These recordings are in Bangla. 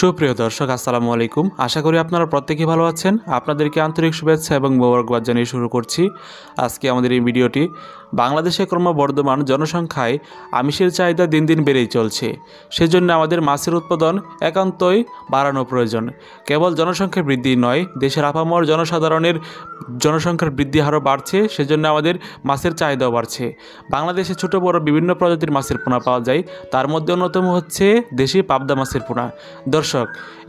সুপ্রিয় দর্শক আসসালামু আলাইকুম। আশা করি আপনারা প্রত্যেকেই ভালো আছেন। আপনাদেরকে আন্তরিক শুভেচ্ছা এবং মোবারকবাদ জানিয়ে শুরু করছি আজকে আমাদের এই ভিডিওটি। বাংলাদেশে ক্রমবর্ধমান জনসংখ্যায় আমিষের চাহিদা দিন দিন বেড়েই চলছে। সেজন্য আমাদের মাছের উৎপাদন একান্তই বাড়ানো প্রয়োজন। কেবল জনসংখ্যা বৃদ্ধি নয়, দেশের আপামর জনসাধারণের জনসংখ্যার বৃদ্ধি হারও বাড়ছে, সেজন্য আমাদের মাছের চাহিদাও বাড়ছে। বাংলাদেশে ছোট বড় বিভিন্ন প্রজাতির মাছের পোনা পাওয়া যায়, তার মধ্যে অন্যতম হচ্ছে দেশি পাবদা মাছের পোনা। দর্শক,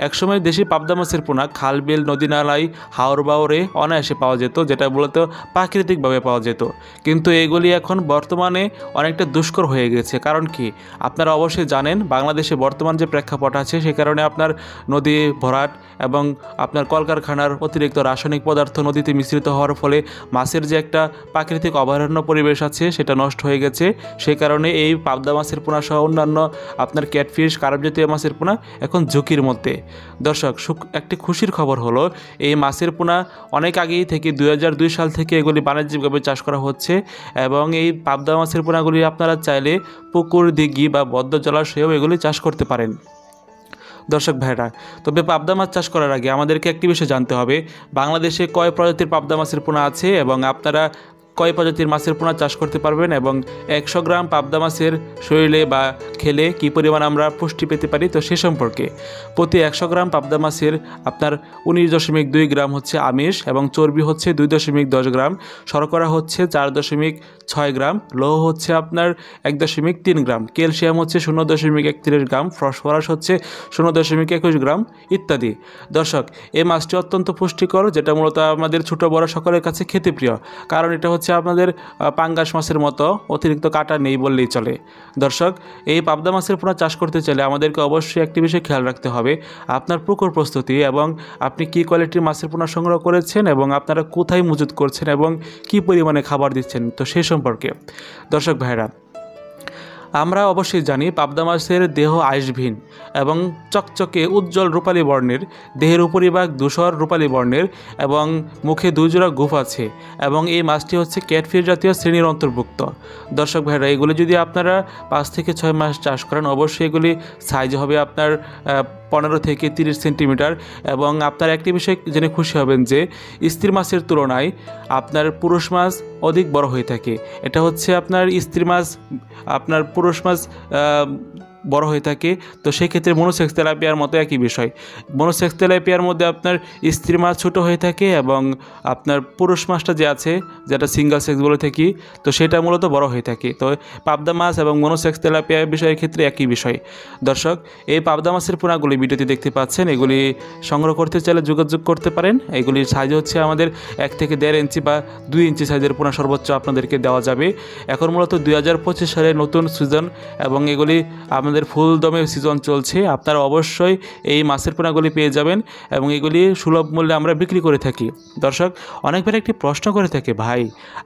একসময় দেশি পাবদা মাছের পোনা খাল বিল নদী নালায় হাওর বাওরে অনায়াসে পাওয়া যেত, যেটা মূলত প্রাকৃতিকভাবে পাওয়া যেত। কিন্তু এগুলি এখন বর্তমানে অনেকটা দুষ্কর হয়ে গেছে। কারণ কি, আপনারা অবশ্যই জানেন বাংলাদেশে বর্তমান যে প্রেক্ষাপট আছে সে কারণে আপনার নদী ভরাট এবং আপনার কলকারখানার অতিরিক্ত রাসায়নিক পদার্থ নদীতে মিশ্রিত হওয়ার ফলে মাছের যে একটা প্রাকৃতিক অভয়ারণ্য পরিবেশ আছে সেটা নষ্ট হয়ে গেছে। সেই কারণে এই পাবদা মাছের পোনা সহ অন্যান্য আপনার ক্যাটফিশ কার্প জাতীয় মাছের পোনা এখন ঝুঁকির মধ্যে। দর্শক, একটি খুশির খবর হলো এই মাছের পোনা অনেক আগেই থেকে 2002 সাল থেকে এগুলি বাণিজ্যিকভাবে চাষ করা হচ্ছে এবং এই পাবদা মাছের পোনাগুলি আপনারা চাইলে পুকুর দিঘি বা বদ্ধ জলাশয়েও এগুলি চাষ করতে পারেন। দর্শক ভাইরা, তবে পাবদা মাছ চাষ করার আগে আমাদেরকে একটি বিষয় জানতে হবে, বাংলাদেশে কয় প্রজাতির পাবদা মাছের পোনা আছে এবং আপনারা কয় প্রজাতির মাছের পোনা চাষ করতে পারবেন এবং 100 গ্রাম পাবদা মাছের শরীরে বা খেলে কী পরিমাণ আমরা পুষ্টি পেতে পারি, তো সে সম্পর্কে। প্রতি 100 গ্রাম পাবদা মাছের আপনার 19.2 গ্রাম হচ্ছে আমিষ এবং চর্বি হচ্ছে 2.10 গ্রাম, শর্করা হচ্ছে 4.6 গ্রাম, লৌহ হচ্ছে আপনার 1.3 গ্রাম, ক্যালসিয়াম হচ্ছে 0.31 গ্রাম, ফসফরাস হচ্ছে 0.21 গ্রাম ইত্যাদি। দর্শক, এই মাছটি অত্যন্ত পুষ্টিকর, যেটা মূলত আমাদের ছোট বড় সকলের কাছে খেতে প্রিয়, কারণ এটা হচ্ছে আপনাদের পাঙ্গাস মাছের মতো অতিরিক্ত কাঁটা নেই বললেই চলে। দর্শক, এই পাবদা মাছের পোনা চাষ করতে চাইলে আমাদেরকে অবশ্যই একটি বিষয় খেয়াল রাখতে হবে, আপনার পুকুর প্রস্তুতি এবং আপনি কী কোয়ালিটির মাছের পোনা সংগ্রহ করেছেন এবং আপনারা কোথায় মজুত করছেন এবং কী পরিমাণে খাবার দিচ্ছেন, তো সেই সম্পর্কে। দর্শক ভাইরা, আমরা অবশ্যই জানি পাবদা মাছের দেহ আইসভিন এবং চকচকে উজ্জ্বল রূপালী বর্ণের, দেহের উপরিভাগ ধূসর রূপালী বর্ণের এবং মুখে 2 জোড়া গোঁফ আছে এবং এই মাছটি হচ্ছে ক্যাটফিশ জাতীয় শ্রেণীর অন্তর্ভুক্ত। দর্শক ভাইরা, এগুলি যদি আপনারা 5 থেকে 6 মাস চাষ করেন, অবশ্যই এগুলি সাইজ হবে আপনার 15 থেকে 30 সেন্টিমিটার এবং আপনার একটি বিষয় জেনে খুশি হবেন যে স্ত্রী মাছের তুলনায় আপনার পুরুষ মাছ অধিক বড় হয়ে থাকে। এটা হচ্ছে আপনার স্ত্রী মাছ, আপনার পুরুষ মাছ বড় হয়ে থাকে। তো সেই ক্ষেত্রে মনোসেক্স তেলাপিয়ার মতো একই বিষয়, মনোসেক্স তেলাপিয়ার মধ্যে আপনার স্ত্রী মাছ ছোটো হয়ে থাকে এবং আপনার পুরুষ মাছটা যে আছে, যেটা সিঙ্গেল সেক্স বলে থাকি, তো সেটা মূলত বড় হয়ে থাকে। তো পাবদা মাছ এবং মনোসেক্স তেলাপিয়ার বিষয়ের ক্ষেত্রে একই বিষয়। দর্শক, এই পাবদা মাছের পোনাগুলি ভিডিওতে দেখতে পাচ্ছেন, এগুলি সংগ্রহ করতে চাইলে যোগাযোগ করতে পারেন। এগুলির সাইজ হচ্ছে আমাদের 1 থেকে 1.5 ইঞ্চি বা 2 ইঞ্চি সাইজের পোনা সর্বোচ্চ আপনাদেরকে দেওয়া যাবে। এখন মূলত 2025 সালের নতুন সিজন এবং এগুলি আমাদের ফুল দমে সিজন চলছে। আপনারা অবশ্যই এই মাছের পোনাগুলি পেয়ে যাবেন এবং এগুলি সুলভ মূল্যে আমরা বিক্রি করে থাকি। দর্শক, অনেকবার একটি প্রশ্ন করে থাকে, ভাই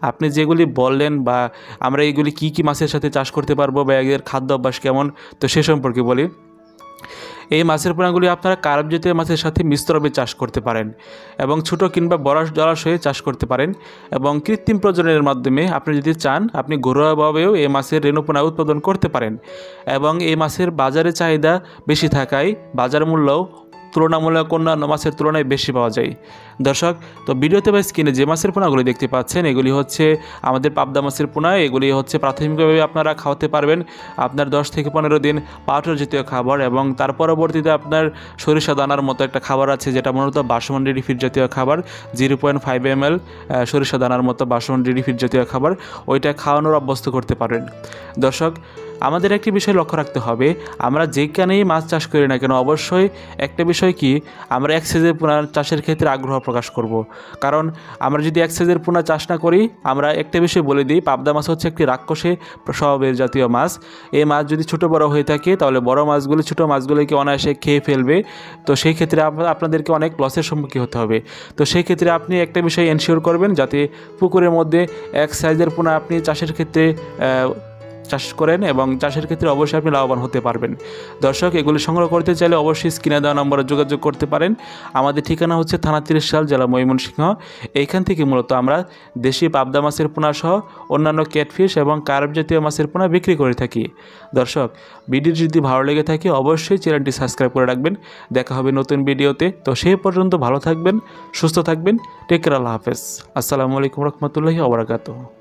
আপনি যেগুলি বললেন বা আমরা এগুলি কি কি মাছের সাথে চাষ করতে পারবো বা এদের খাদ্য অভ্যাস কেমন, তো সে সম্পর্কে বলি। এই মাছের পোনাগুলি আপনারা কার্প জাতীয় মাছের সাথে মিশ্রভাবে চাষ করতে পারেন এবং ছোটো কিংবা বড় জলাশয়ে চাষ করতে পারেন এবং কৃত্রিম প্রজননের মাধ্যমে আপনি যদি চান আপনি ঘরোয়াভাবেও এই মাছের রেণুপোনা উৎপাদন করতে পারেন এবং এই মাছের বাজারে চাহিদা বেশি থাকায় বাজার মূল্যও তুলনামূলক অন্যান্য মাছের তুলনায় বেশি পাওয়া যায়। দর্শক, তো ভিডিওতে বা স্ক্রিনে যে মাছের পোনাগুলি দেখতে পাচ্ছেন এগুলি হচ্ছে আমাদের পাবদা মাছের পোনা। এগুলি হচ্ছে প্রাথমিকভাবে আপনারা খাওয়াতে পারবেন আপনার 10 থেকে 15 দিন পাউডার জাতীয় খাবার এবং তার পরবর্তীতে আপনার সরিষা দানার মতো একটা খাবার আছে, যেটা মূলত বাসমন ডেইরি ফিড জাতীয় খাবার, 0.5 ml সরিষা দানার মতো বাসমন ডেইরি ফিড জাতীয় খাবার, ওইটা খাওয়ানোর অভ্যস্ত করতে পারেন। দর্শক, আমাদের একটি বিষয় লক্ষ্য রাখতে হবে, আমরা যেখানেই মাছ চাষ করি না কেন অবশ্যই একটা বিষয় কি, আমরা এক সাইজের পোনা চাষের ক্ষেত্রে আগ্রহ প্রকাশ করব। কারণ আমরা যদি এক সাইজের পোনা চাষ না করি, আমরা একটা বিষয় বলে দিই, পাবদা মাছ হচ্ছে একটি রাক্ষসে স্বভাবের জাতীয় মাছ। এই মাছ যদি ছোটো বড় হয়ে থাকে তাহলে বড় মাছগুলি ছোটো মাছগুলিকে অনায়াসে খেয়ে ফেলবে। তো সেই ক্ষেত্রে আপনাদেরকে অনেক লসের সম্মুখীন হতে হবে। তো সেই ক্ষেত্রে আপনি একটা বিষয় এনশিওর করবেন যাতে পুকুরের মধ্যে এক সাইজের পোনা আপনি চাষের ক্ষেত্রে চাষ করেন এবং চাষের ক্ষেত্রে অবশ্যই আপনি লাভবান হতে পারবেন। দর্শক, এগুলি সংগ্রহ করতে চাইলে অবশ্যই স্ক্রিনে দেওয়া নম্বরে যোগাযোগ করতে পারেন। আমাদের ঠিকানা হচ্ছে থানা 30 জেলা ময়মনসিংহ। এইখান থেকে মূলত আমরা দেশি পাবদা মাছের পোনা সহ অন্যান্য ক্যাটফিশ এবং কার্প জাতীয় মাছের পোনা বিক্রি করে থাকি। দর্শক, ভিডিও যদি ভালো লেগে থাকে অবশ্যই চ্যানেলটি সাবস্ক্রাইব করে রাখবেন। দেখা হবে নতুন ভিডিওতে। তো সেই পর্যন্ত ভালো থাকবেন, সুস্থ থাকবেন। টেক কেয়ার, আল্লাহ হাফেজ। আসসালামু আলাইকুম রহমতুল্লাহি ওয়া বারাকাতুহু।